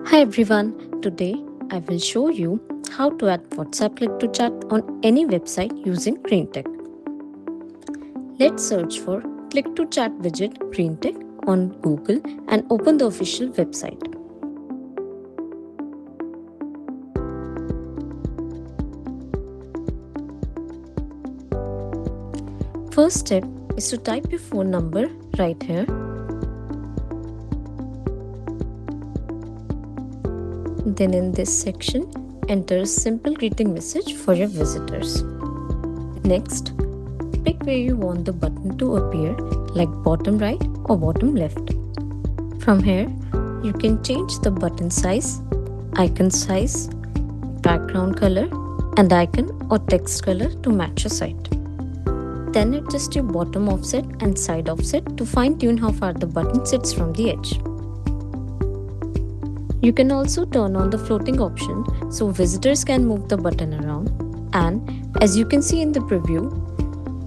Hi everyone, today I will show you how to add WhatsApp click to chat on any website using GreenTech. Let's search for click to chat widget GreenTech on Google and open the official website. First step is to type your phone number right here. Then in this section, enter a simple greeting message for your visitors. Next, pick where you want the button to appear, like bottom right or bottom left. From here, you can change the button size, icon size, background color, and icon or text color to match your site. Then adjust your bottom offset and side offset to fine-tune how far the button sits from the edge. You can also turn on the floating option so visitors can move the button around, and as you can see in the preview,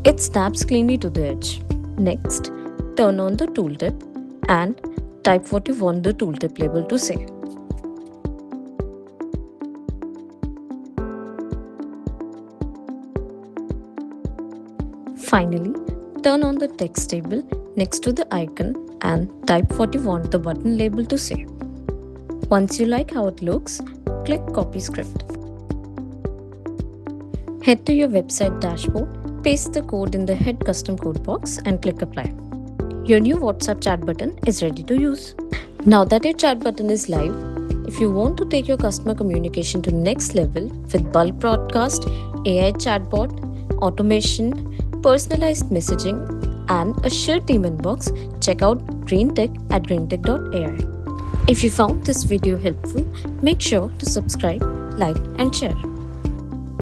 it snaps cleanly to the edge. Next, turn on the tooltip and type what you want the tooltip label to say. Finally, turn on the text table next to the icon and type what you want the button label to say. Once you like how it looks, click Copy Script. Head to your website dashboard, paste the code in the Head Custom Code box and click Apply. Your new WhatsApp chat button is ready to use. Now that your chat button is live, if you want to take your customer communication to next level with bulk broadcast, AI chatbot, automation, personalized messaging, and a shared team inbox, check out GreenTech at greentech.ai. If you found this video helpful, make sure to subscribe, like, and share.